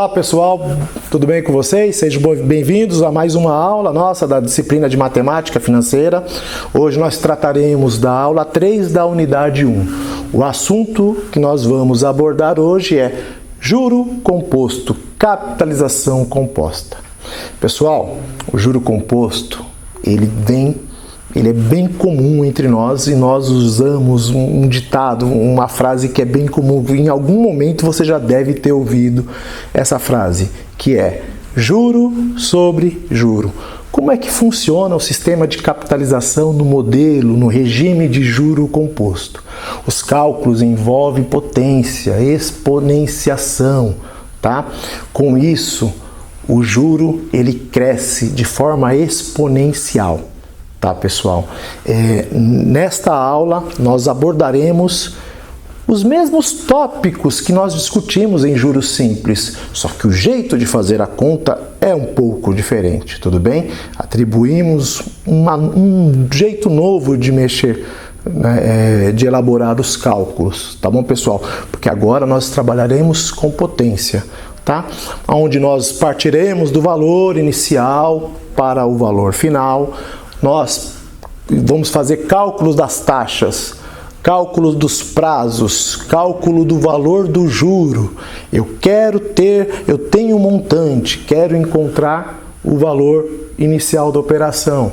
Olá pessoal, tudo bem com vocês? Sejam bem-vindos a mais uma aula nossa da disciplina de Matemática Financeira. Hoje nós trataremos da aula 3 da unidade 1. O assunto que nós vamos abordar hoje é juro composto, capitalização composta. Pessoal, o juro composto, ele é bem comum entre nós e nós usamos um ditado, uma frase que é bem comum. Em algum momento você já deve ter ouvido essa frase, que é juro sobre juro. Como é que funciona o sistema de capitalização no modelo, no regime de juro composto? Os cálculos envolvem potência, exponenciação, tá? Com isso, o juro ele cresce de forma exponencial. Tá, pessoal? Nesta aula nós abordaremos os mesmos tópicos que nós discutimos em juros simples, só que o jeito de fazer a conta é um pouco diferente, tudo bem? Atribuímos um jeito novo de mexer, de elaborar os cálculos, tá bom, pessoal? Porque agora nós trabalharemos com potência, tá? Onde nós partiremos do valor inicial para o valor final. Nós vamos fazer cálculos das taxas, cálculos dos prazos, cálculo do valor do juro. Eu tenho um montante, quero encontrar o valor inicial da operação.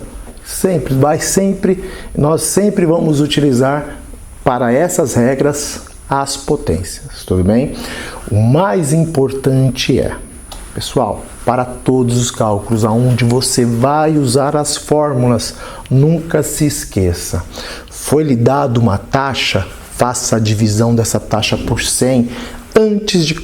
Nós sempre vamos utilizar para essas regras as potências, tudo bem? O mais importante é, pessoal, para todos os cálculos aonde você vai usar as fórmulas, nunca se esqueça. Foi-lhe dado uma taxa, faça a divisão dessa taxa por 100 antes de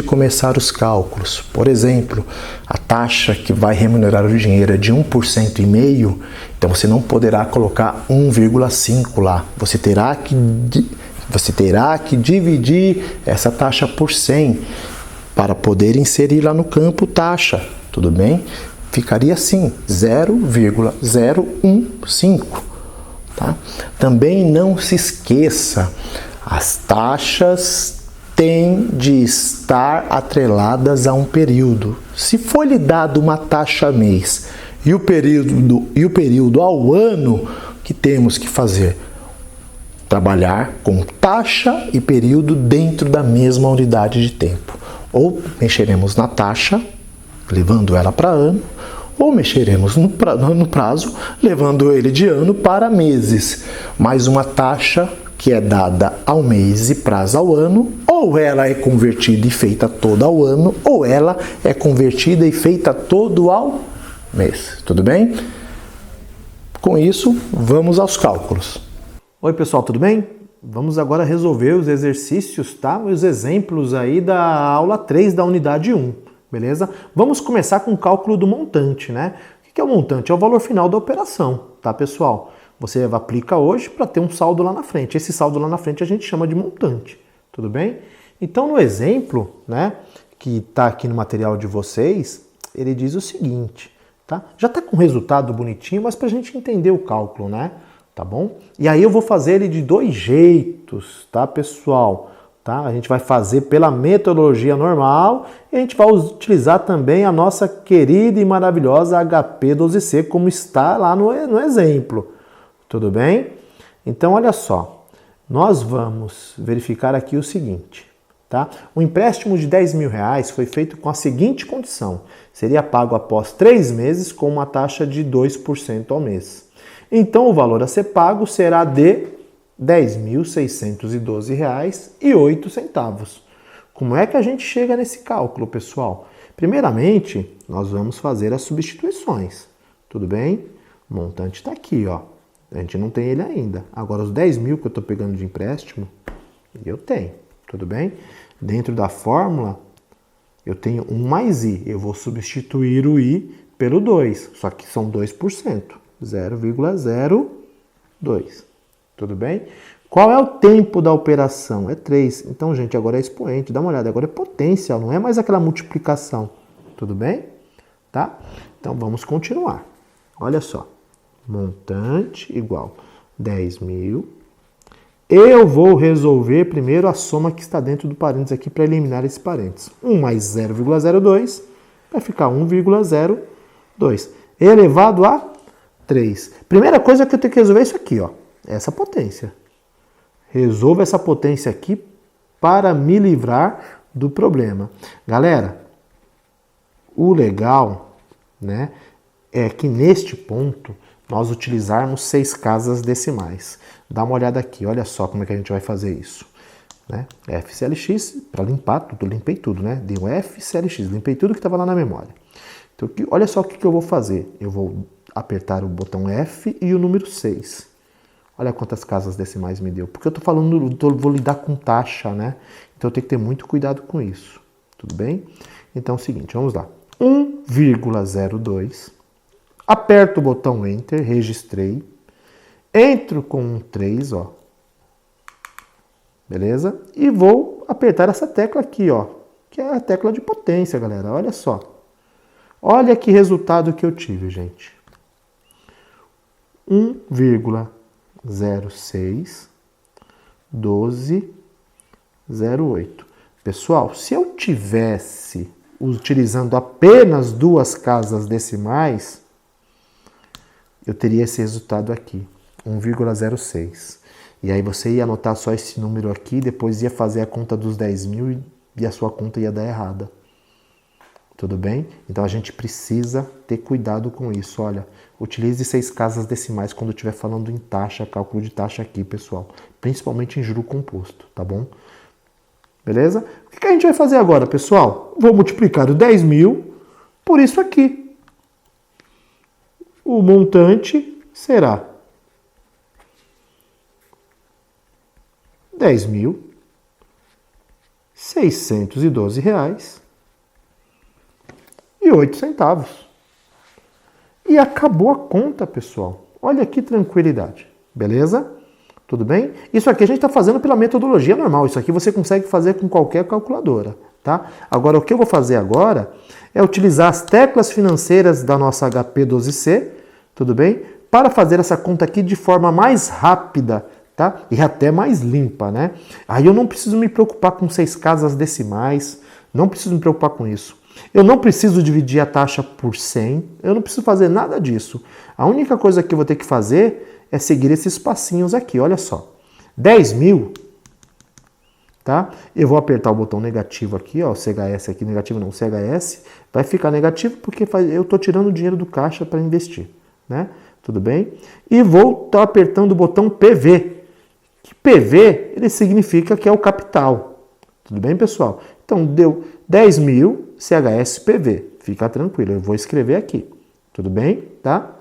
começar os cálculos. Por exemplo, a taxa que vai remunerar o dinheiro é de 1,5%, então você não poderá colocar 1,5 lá. Você terá que dividir essa taxa por 100. Para poder inserir lá no campo taxa, tudo bem? Ficaria assim, 0,015, tá? Também não se esqueça, as taxas têm de estar atreladas a um período. Se for lhe dado uma taxa mês e o período ao ano, o que temos que fazer? Trabalhar com taxa e período dentro da mesma unidade de tempo. Ou mexeremos na taxa, levando ela para ano, ou mexeremos no prazo, levando ele de ano para meses. Mas uma taxa que é dada ao mês e prazo ao ano, ou ela é convertida e feita toda ao ano, ou ela é convertida e feita todo ao mês. Tudo bem? Com isso, vamos aos cálculos. Oi, pessoal, tudo bem? Vamos agora resolver os exercícios, tá? Os exemplos aí da aula 3 da unidade 1, beleza? Vamos começar com o cálculo do montante, né? O que é o montante? É o valor final da operação, tá, pessoal? Você aplica hoje para ter um saldo lá na frente. Esse saldo lá na frente a gente chama de montante, tudo bem? Então, no exemplo, né, que está aqui no material de vocês, ele diz o seguinte, tá? Já está com o resultado bonitinho, mas para a gente entender o cálculo, né? Tá bom? E aí eu vou fazer ele de dois jeitos, tá, pessoal? Tá? A gente vai fazer pela metodologia normal e a gente vai utilizar também a nossa querida e maravilhosa HP12C, como está lá no exemplo. Tudo bem? Então, olha só. Nós vamos verificar aqui o seguinte, tá? O empréstimo de R$10.000 foi feito com a seguinte condição. Seria pago após 3 meses com uma taxa de 2% ao mês. Então, o valor a ser pago será de R$ 10.612,08. Como é que a gente chega nesse cálculo, pessoal? Primeiramente, nós vamos fazer as substituições. Tudo bem? O montante está aqui, ó. A gente não tem ele ainda. Agora, os 10 mil que eu estou pegando de empréstimo, eu tenho. Tudo bem? Dentro da fórmula, eu tenho 1 mais I. Eu vou substituir o I pelo 2, só que são 2%. 0,02. Tudo bem? Qual é o tempo da operação? É 3. Então, gente, agora é expoente. Dá uma olhada. Agora é potencial, não é mais aquela multiplicação. Tudo bem? Tá? Então, vamos continuar. Olha só. Montante igual 10 mil Eu vou resolver primeiro a soma que está dentro do parênteses aqui para eliminar esse parênteses. 1 mais 0,02 vai ficar 1,02 elevado a 3. Primeira coisa que eu tenho que resolver é isso aqui, ó, essa potência. Resolva essa potência aqui para me livrar do problema. Galera, o legal, né, é que neste ponto nós utilizarmos 6 casas decimais. Dá uma olhada aqui, olha só como é que a gente vai fazer isso. Né? FCLX, para limpar tudo, limpei tudo, né? Dei um FCLX, limpei tudo que estava lá na memória. Então, olha só o que eu vou fazer. Eu vou apertar o botão F e o número 6. Olha quantas casas decimais me deu. Porque eu estou falando, vou lidar com taxa, né? Então eu tenho que ter muito cuidado com isso. Tudo bem? Então é o seguinte, vamos lá. 1,02. Aperto o botão Enter, registrei. Entro com um 3, ó. Beleza? E vou apertar essa tecla aqui, ó. Que é a tecla de potência, galera. Olha só. Olha que resultado que eu tive, gente. 1,06 12,08. Pessoal, se eu tivesse utilizando apenas 2 casas decimais, eu teria esse resultado aqui, 1,06. E aí você ia anotar só esse número aqui, depois ia fazer a conta dos 10 mil e a sua conta ia dar errada. Tudo bem? Então a gente precisa ter cuidado com isso. Olha, utilize 6 casas decimais quando estiver falando em taxa, cálculo de taxa aqui, pessoal. Principalmente em juro composto, tá bom? Beleza? O que a gente vai fazer agora, pessoal? Vou multiplicar o 10 mil por isso aqui. O montante será R$10.612,08. E acabou a conta, pessoal. Olha que tranquilidade. Beleza? Tudo bem? Isso aqui a gente está fazendo pela metodologia normal. Isso aqui você consegue fazer com qualquer calculadora, tá? Agora, o que eu vou fazer agora é utilizar as teclas financeiras da nossa HP12C, tudo bem? Para fazer essa conta aqui de forma mais rápida, tá? E até mais limpa, né? Aí eu não preciso me preocupar com 6 casas decimais, não preciso me preocupar com isso. Eu não preciso dividir a taxa por 100, eu não preciso fazer nada disso. A única coisa que eu vou ter que fazer é seguir esses passinhos aqui, olha só. 10 mil, tá? Eu vou apertar o botão negativo aqui, ó, o CHS aqui, negativo não, o CHS, vai ficar negativo porque eu estou tirando o dinheiro do caixa para investir, né? Tudo bem? E vou estar apertando o botão PV, que PV, ele significa que é o capital. Tudo bem, pessoal? Então, deu 10 mil CHS PV. Fica tranquilo, eu vou escrever aqui. Tudo bem? Tá?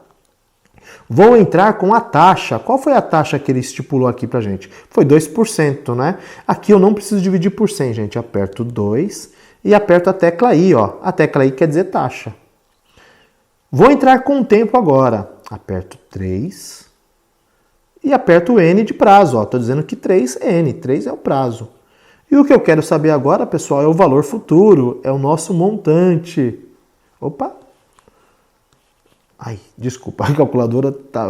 Vou entrar com a taxa. Qual foi a taxa que ele estipulou aqui pra gente? Foi 2%, né? Aqui eu não preciso dividir por 100, gente. Aperto 2 e aperto a tecla I, ó. A tecla I quer dizer taxa. Vou entrar com o tempo agora. Aperto 3 e aperto o N de prazo, ó. Tô dizendo que 3N, 3 é o prazo. E o que eu quero saber agora, pessoal, é o valor futuro, é o nosso montante. Opa! Ai, desculpa, a calculadora tá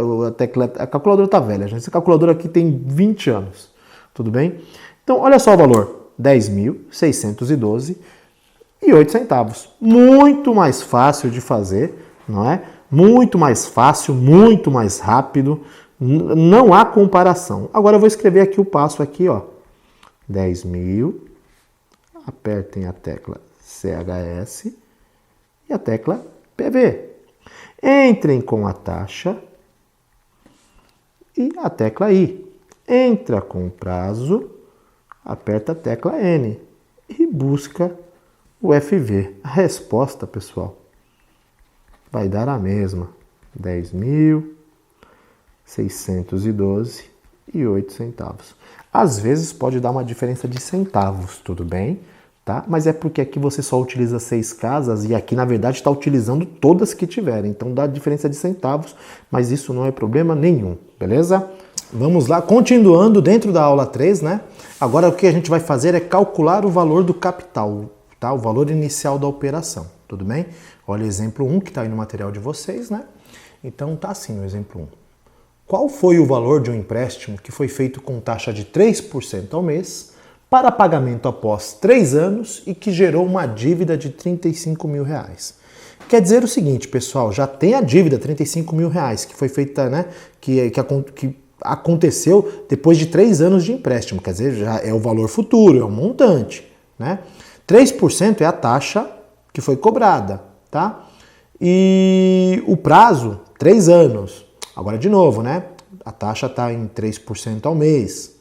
velha, gente. Essa calculadora aqui tem 20 anos, tudo bem? Então, olha só o valor, 10.612,08. Muito mais fácil de fazer, não é? Muito mais fácil, muito mais rápido, não há comparação. Agora eu vou escrever aqui o passo aqui, ó. 10 mil, apertem a tecla CHS e a tecla PV. Entrem com a taxa e a tecla I. Entra com o prazo, aperta a tecla N e busca o FV. A resposta, pessoal, vai dar a mesma, 10.612,08. Às vezes pode dar uma diferença de centavos, tudo bem? Tá? Mas é porque aqui você só utiliza 6 casas e aqui na verdade está utilizando todas que tiverem. Então dá diferença de centavos, mas isso não é problema nenhum, beleza? Vamos lá, continuando dentro da aula 3, né? Agora o que a gente vai fazer é calcular o valor do capital, tá? O valor inicial da operação, tudo bem? Olha o exemplo 1 que está aí no material de vocês, né? Então tá assim o exemplo 1. qual foi o valor de um empréstimo que foi feito com taxa de 3% ao mês para pagamento após 3 anos e que gerou uma dívida de R$35.000. Quer dizer o seguinte, pessoal, já tem a dívida R$35.000 que foi feita, né, que aconteceu depois de 3 anos de empréstimo, quer dizer, já é o valor futuro, é o montante, né? 3% é a taxa que foi cobrada, tá? E o prazo, 3 anos. Agora de novo, né? A taxa está em 3% ao mês.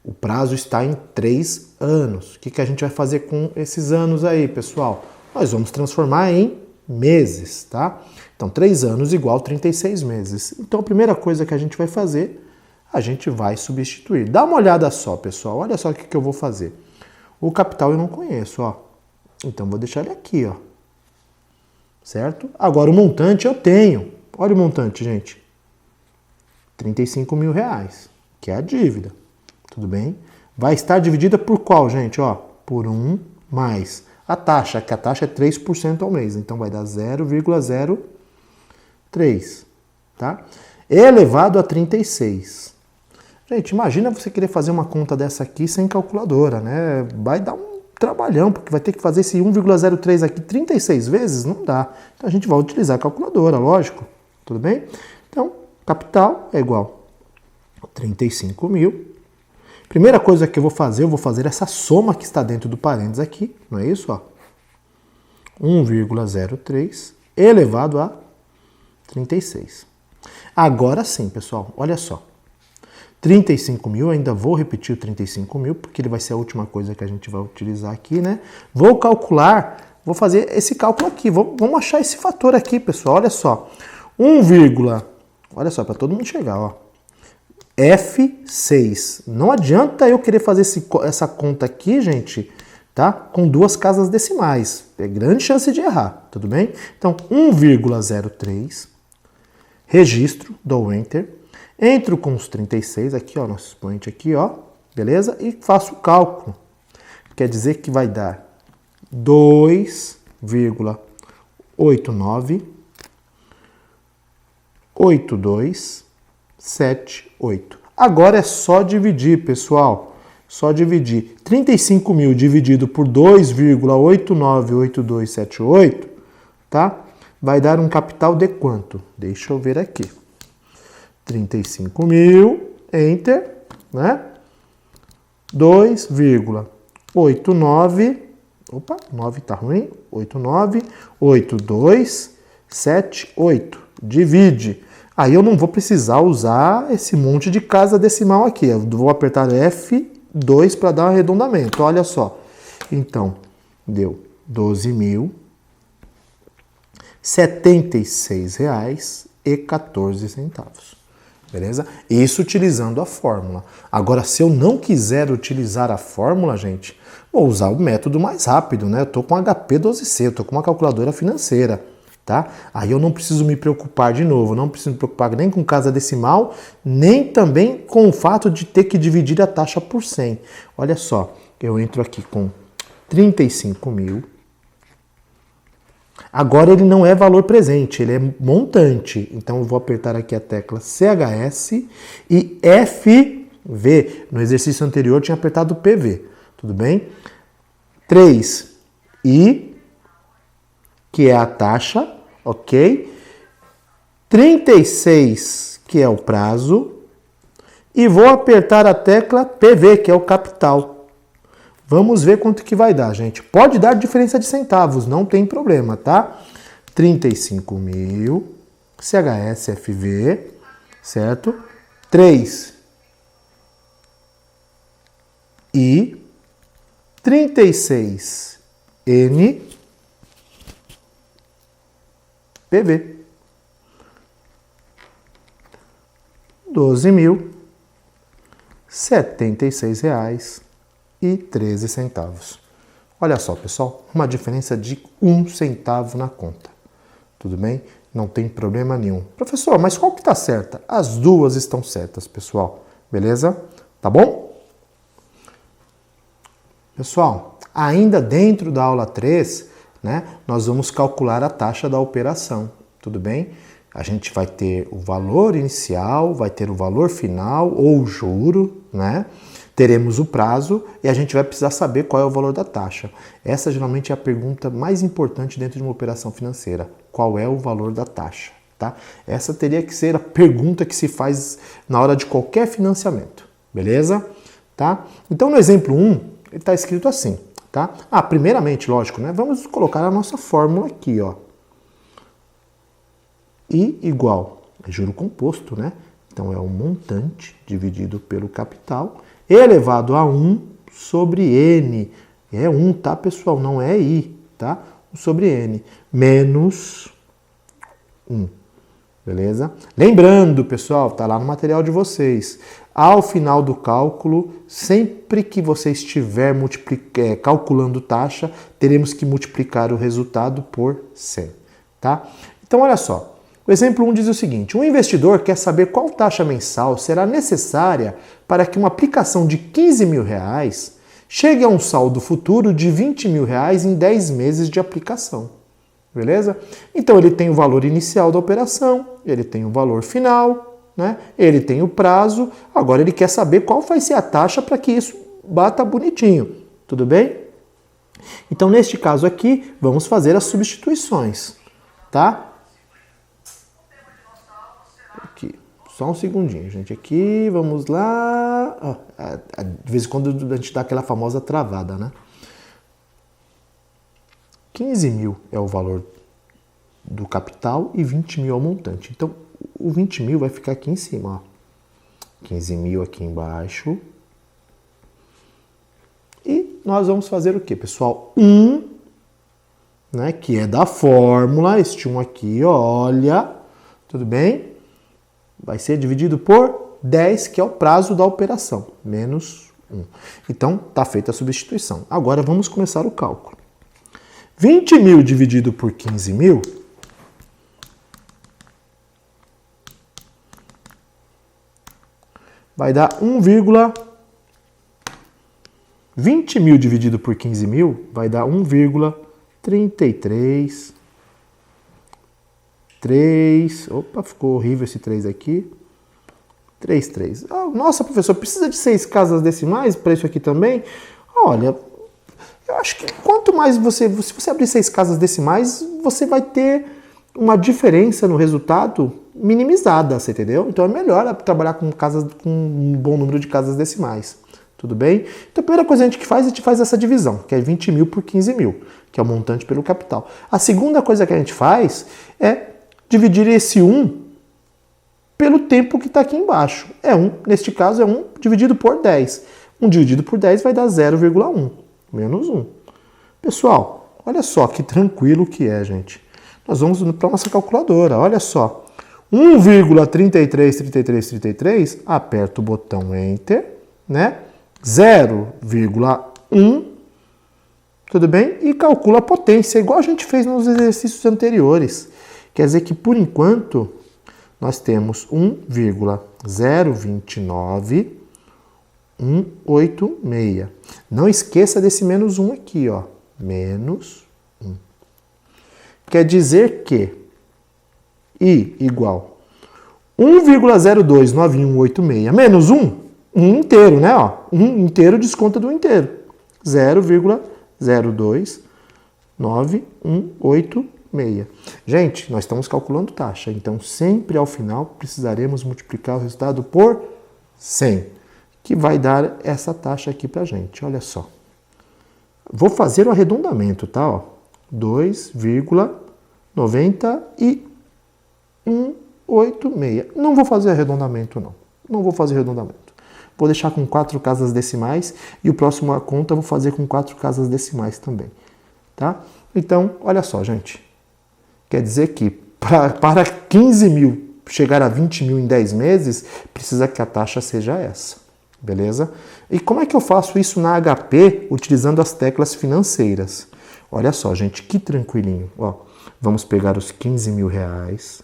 O prazo está em 3 anos. O que a gente vai fazer com esses anos aí, pessoal? Nós vamos transformar em meses, tá? Então, 3 anos igual 36 meses. Então, a primeira coisa que a gente vai fazer, a gente vai substituir. Dá uma olhada só, pessoal. Olha só o que eu vou fazer. O capital eu não conheço, ó. Então, vou deixar ele aqui, ó. Certo? Agora, o montante eu tenho. Olha o montante, gente. R$35.000, que é a dívida. Tudo bem? Vai estar dividida por qual, gente? Ó, por 1 mais a taxa, que a taxa é 3% ao mês. Então, vai dar 0,03, tá? Elevado a 36. Gente, imagina você querer fazer uma conta dessa aqui sem calculadora, né? Vai dar um trabalhão, porque vai ter que fazer esse 1,03 aqui 36 vezes, não dá. Então, a gente vai utilizar a calculadora, lógico. Tudo bem? Então, capital é igual a 35.000. Primeira coisa que eu vou fazer essa soma que está dentro do parênteses aqui, não é isso? Ó? 1,03 elevado a 36. Agora sim, pessoal, olha só. 35.000, ainda vou repetir o 35.000, porque ele vai ser a última coisa que a gente vai utilizar aqui, né? Vou calcular, vou fazer esse cálculo aqui, vamos achar esse fator aqui, pessoal, olha só. Olha só, para todo mundo chegar, ó. F6. Não adianta eu querer fazer essa conta aqui, gente, tá? Com 2 casas decimais. É grande chance de errar, tudo bem? Então, 1,03. Registro, dou Enter. Entro com os 36 aqui, ó, nosso expoente aqui, ó. Beleza? E faço o cálculo. Quer dizer que vai dar 2,89 8278. Agora é só dividir, pessoal. Só dividir. 35.000 dividido por 2,898278, tá? Vai dar um capital de quanto? Deixa eu ver aqui. 35.000, Enter, né? 2,89, opa, 9 tá ruim, 898278. Divide. Aí eu não vou precisar usar esse monte de casa decimal aqui. Eu vou apertar F2 para dar um arredondamento. Olha só. Então, deu R$12.076,14. Beleza? Isso utilizando a fórmula. Agora, se eu não quiser utilizar a fórmula, gente, vou usar o método mais rápido, né? Eu estou com HP12C, eu estou com uma calculadora financeira. Tá? Aí eu não preciso me preocupar de novo, não preciso me preocupar nem com casa decimal, nem também com o fato de ter que dividir a taxa por 100. Olha só, eu entro aqui com 35.000. Agora ele não é valor presente, ele é montante. Então eu vou apertar aqui a tecla CHS e FV. No exercício anterior eu tinha apertado PV, tudo bem? 3I, que é a taxa, ok? 36, que é o prazo. E vou apertar a tecla PV, que é o capital. Vamos ver quanto que vai dar, gente. Pode dar diferença de centavos, não tem problema, tá? 35.000, CHSFV, certo? 3 I, 36 N, PV. 12.076,13. Olha só, pessoal, uma diferença de 1 centavo na conta. Tudo bem? Não tem problema nenhum. Professor, mas qual que está certa? As duas estão certas, pessoal. Beleza? Tá bom? Pessoal, ainda dentro da aula 3, né, nós vamos calcular a taxa da operação. Tudo bem? A gente vai ter o valor inicial, vai ter o valor final ou o juro, né? Teremos o prazo e a gente vai precisar saber qual é o valor da taxa. Essa geralmente é a pergunta mais importante dentro de uma operação financeira. Qual é o valor da taxa? Tá? Essa teria que ser a pergunta que se faz na hora de qualquer financiamento. Beleza? Tá? Então no exemplo 1, ele está escrito assim. Tá? Primeiramente, lógico, né? Vamos colocar a nossa fórmula aqui, ó. I igual é juro composto, né? Então é o montante dividido pelo capital elevado a 1 sobre N. É 1, tá, pessoal? Não é I, tá? 1 sobre N. Menos 1. Beleza? Lembrando, pessoal, tá lá no material de vocês. Ao final do cálculo, sempre que você estiver calculando taxa, teremos que multiplicar o resultado por 100, tá? Então, olha só. O exemplo 1 diz o seguinte: um investidor quer saber qual taxa mensal será necessária para que uma aplicação de 15 mil reais chegue a um saldo futuro de 20 mil reais em 10 meses de aplicação. Beleza? Então ele tem o valor inicial da operação, ele tem o valor final, né? Ele tem o prazo, agora ele quer saber qual vai ser a taxa para que isso bata bonitinho. Tudo bem? Então neste caso aqui, vamos fazer as substituições, tá? Só um segundinho, gente. Aqui, vamos lá. De vez em quando a gente dá aquela famosa travada, né? 15 mil é o valor do capital e 20 mil é o montante. Então, o 20 mil vai ficar aqui em cima, ó. 15 mil aqui embaixo. E nós vamos fazer o quê, pessoal? 1, né? Que é da fórmula. Este 1 aqui, olha. Tudo bem? Vai ser dividido por 10, que é o prazo da operação, menos 1. Então, está feita a substituição. Agora, vamos começar o cálculo. 20 mil dividido por 15 mil vai dar 20 mil dividido por 15 mil vai dar 1,33... 3, opa, ficou horrível esse 3 aqui. 3. Nossa, professor, precisa de 6 casas decimais para isso aqui também? Olha, eu acho que quanto mais se você abrir 6 casas decimais, você vai ter uma diferença no resultado minimizada, você entendeu? Então é melhor trabalhar com um bom número de casas decimais. Tudo bem? Então a primeira coisa que a gente faz essa divisão, que é 20 mil por 15 mil, que é o montante pelo capital. A segunda coisa que a gente faz é dividir esse 1 pelo tempo que está aqui embaixo. Neste caso é 1 dividido por 10. 1 dividido por 10 vai dar 0,1, menos 1. Pessoal, olha só que tranquilo que é, gente. Nós vamos para a nossa calculadora, olha só. 1,33, aperta o botão Enter, né? 0,1, tudo bem? E calcula a potência, igual a gente fez nos exercícios anteriores. Quer dizer que, por enquanto, nós temos 1,019186. Não esqueça desse menos 1 aqui, ó. Menos 1. Quer dizer que I igual 1,029186 menos 1, 1 inteiro, né? Ó, 1 inteiro desconta do inteiro. 0,029186. Gente, nós estamos calculando taxa, então sempre ao final precisaremos multiplicar o resultado por 100, que vai dar essa taxa aqui pra gente, olha só. Vou fazer o arredondamento, tá? Ó, 2,9186. Não vou fazer arredondamento, não. Não vou fazer arredondamento. Vou deixar com 4 casas decimais e o próximo a conta eu vou fazer com 4 casas decimais também, tá? Então, olha só, gente. Quer dizer que para 15 mil chegar a 20 mil em 10 meses, precisa que a taxa seja essa, beleza? E como é que eu faço isso na HP utilizando as teclas financeiras? Olha só, gente, que tranquilinho. Ó, vamos pegar os 15 mil reais,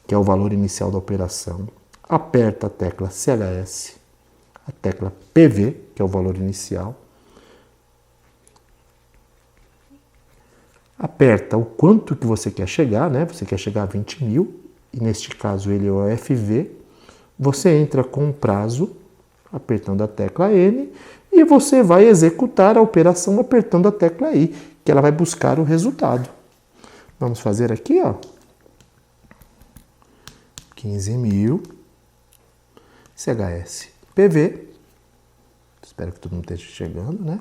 que é o valor inicial da operação, aperta a tecla CHS, a tecla PV, que é o valor inicial, aperta o quanto que você quer chegar, né? Você quer chegar a 20 mil, e neste caso ele é o FV. Você entra com o prazo, apertando a tecla N, e você vai executar a operação apertando a tecla I, que ela vai buscar o resultado. Vamos fazer aqui, ó. 15.000 CHS PV. Espero que todo mundo esteja chegando, né?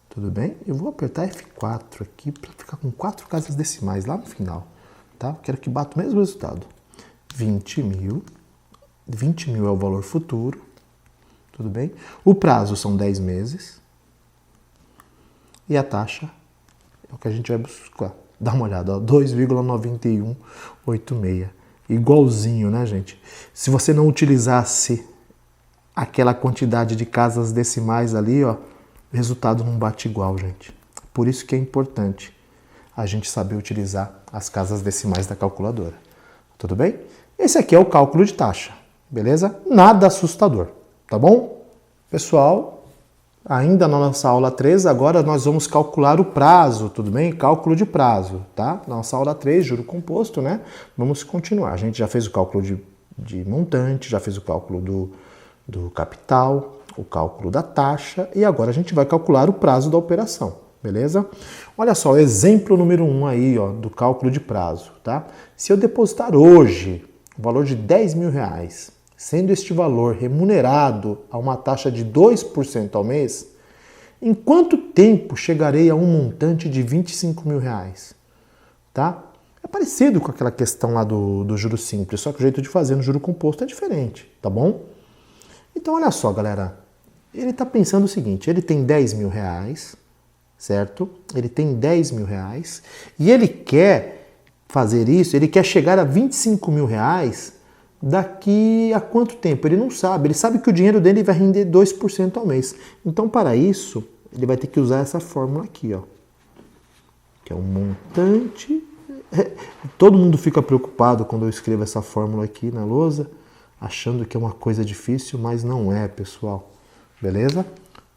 Tudo bem? Eu vou apertar F4 aqui para ficar com 4 casas decimais lá no final, tá? Quero que bata o mesmo resultado. 20.000. 20.000 é o valor futuro. Tudo bem? O prazo são 10 meses. E a taxa é o que a gente vai buscar. Dá uma olhada, 2,9186. Igualzinho, né, gente? Se você não utilizasse aquela quantidade de casas decimais ali, ó, o resultado não bate igual, gente. Por isso que é importante a gente saber utilizar as casas decimais da calculadora. Tudo bem? Esse aqui é o cálculo de taxa, beleza? Nada assustador, tá bom? Pessoal, ainda na nossa aula 3, agora nós vamos calcular o prazo, tudo bem? Cálculo de prazo, tá? Nossa aula 3, juro composto, né? Vamos continuar. A gente já fez o cálculo de montante, já fez o cálculo do capital, o cálculo da taxa e agora a gente vai calcular o prazo da operação, beleza? Olha só, exemplo número 1 aí, ó, do cálculo de prazo, tá? Se eu depositar hoje o valor de 10 mil reais, sendo este valor remunerado a uma taxa de 2% ao mês, em quanto tempo chegarei a um montante de 25 mil reais? Tá? É parecido com aquela questão lá do juro simples, só que o jeito de fazer no juro composto é diferente, tá bom? Então, olha só, galera. Ele está pensando o seguinte, ele tem 10 mil reais, certo? Ele tem 10 mil reais e ele quer fazer isso, ele quer chegar a 25 mil reais daqui a quanto tempo? Ele não sabe. Ele sabe que o dinheiro dele vai render 2% ao mês. Então, para isso, ele vai ter que usar essa fórmula aqui, ó. Que é um montante. Todo mundo fica preocupado quando eu escrevo essa fórmula aqui na lousa, achando que é uma coisa difícil, mas não é, pessoal. Beleza?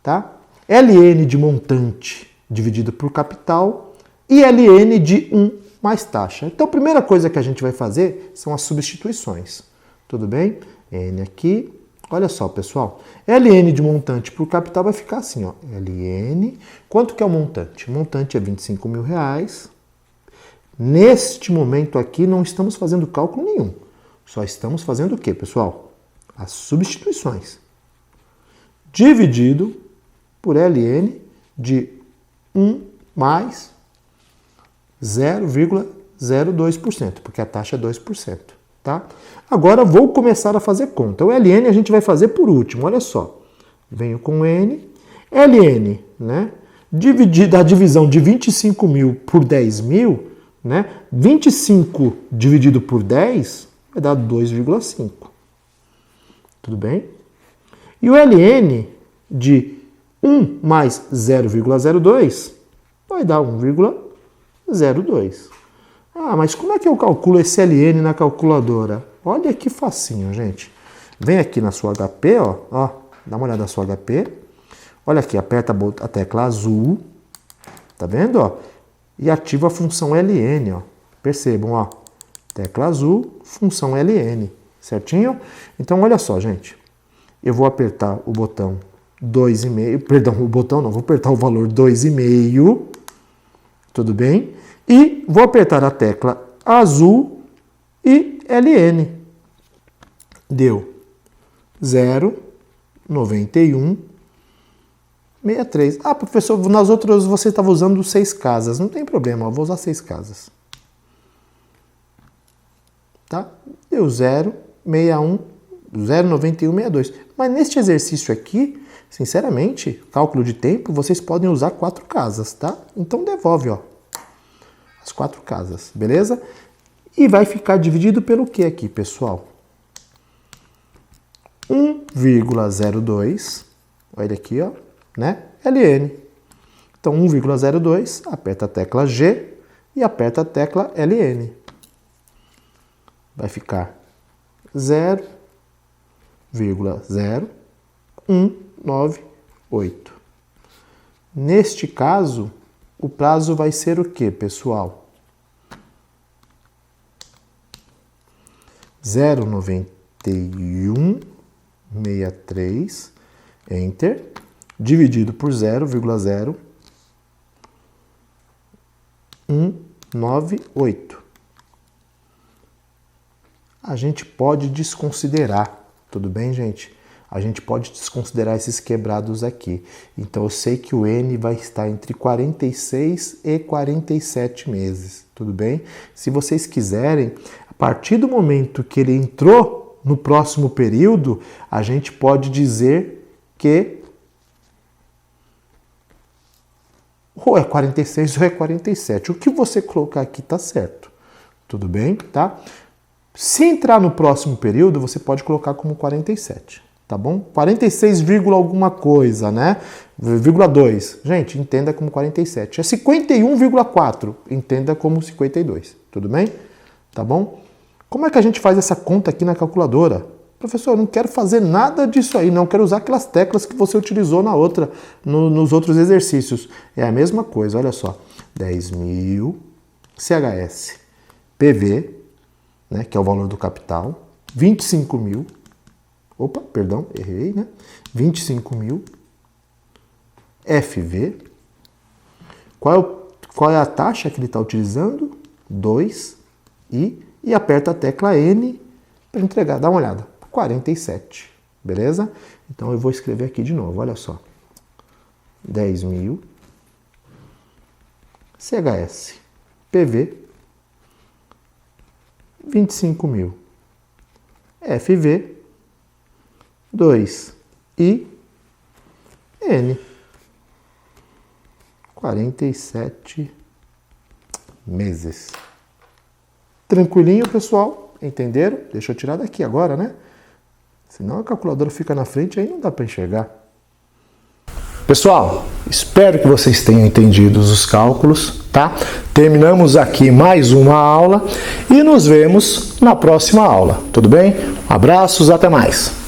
Tá? LN de montante dividido por capital e LN de 1 mais taxa. Então, a primeira coisa que a gente vai fazer são as substituições. Tudo bem? N aqui. Olha só, pessoal. LN de montante por capital vai ficar assim, ó. LN. Quanto que é o montante? O montante é 25 mil reais. Neste momento aqui, não estamos fazendo cálculo nenhum. Só estamos fazendo o quê, pessoal? As substituições. Dividido por LN de 1 mais 0,02%, porque a taxa é 2%, tá? Agora vou começar a fazer conta. O LN a gente vai fazer por último, olha só. Venho com N, LN, né? Dividido a divisão de 25 mil por 10 mil, né? 25 dividido por 10 vai dar 2,5. Tudo bem? E o LN de 1 mais 0,02 vai dar 1,02. Ah, mas como é que eu calculo esse LN na calculadora? Olha que facinho, gente. Vem aqui na sua HP, ó, dá uma olhada na sua HP. Olha aqui, aperta a tecla azul, tá vendo, ó? E ativa a função LN, ó. Percebam, ó, tecla azul, função LN, certinho? Então, olha só, gente. Eu vou apertar o botão 2,5, perdão, o botão não, vou apertar o valor 2,5, tudo bem? E vou apertar a tecla azul e LN. Deu 0,9163. Ah, professor, nas outras você estava usando 6 casas. Não tem problema, eu vou usar 6 casas. Tá? Deu 0,9162. Mas neste exercício aqui, sinceramente, cálculo de tempo, vocês podem usar 4 casas, tá? Então devolve, ó, as 4 casas, beleza? E vai ficar dividido pelo que aqui, pessoal? 1,02, olha aqui, ó, né? LN. Então, 1,02, aperta a tecla G e aperta a tecla LN. Vai ficar 0,0198. Neste caso, o prazo vai ser o quê, pessoal? 0,9163, Enter, dividido por 0,0198. A gente pode desconsiderar, tudo bem, gente? A gente pode desconsiderar esses quebrados aqui. Então, eu sei que o N vai estar entre 46 e 47 meses, tudo bem? Se vocês quiserem, a partir do momento que ele entrou no próximo período, a gente pode dizer que ou é 46 ou é 47. O que você colocar aqui está certo, tudo bem? Tá? Se entrar no próximo período, você pode colocar como 47. Tá bom? 46, alguma coisa, né? 2. Gente, entenda como 47. É 51,4. Entenda como 52. Tudo bem? Tá bom? Como é que a gente faz essa conta aqui na calculadora? Professor, eu não quero fazer nada disso aí. Não quero usar aquelas teclas que você utilizou na outra, nos outros exercícios. É a mesma coisa, olha só. 10.000 CHS PV, né, que é o valor do capital. 25.000. Opa, perdão, errei, né? 25.000 FV. Qual é a taxa que ele está utilizando? 2 e aperta a tecla N para entregar. Dá uma olhada. 47, beleza? Então eu vou escrever aqui de novo, olha só. 10.000 CHS PV. 25.000 FV. 2 e N. 47 meses. Tranquilinho, pessoal? Entenderam? Deixa eu tirar daqui agora, né? Senão a calculadora fica na frente e aí não dá para enxergar. Pessoal, espero que vocês tenham entendido os cálculos, tá? Terminamos aqui mais uma aula e nos vemos na próxima aula, tudo bem? Abraços, até mais!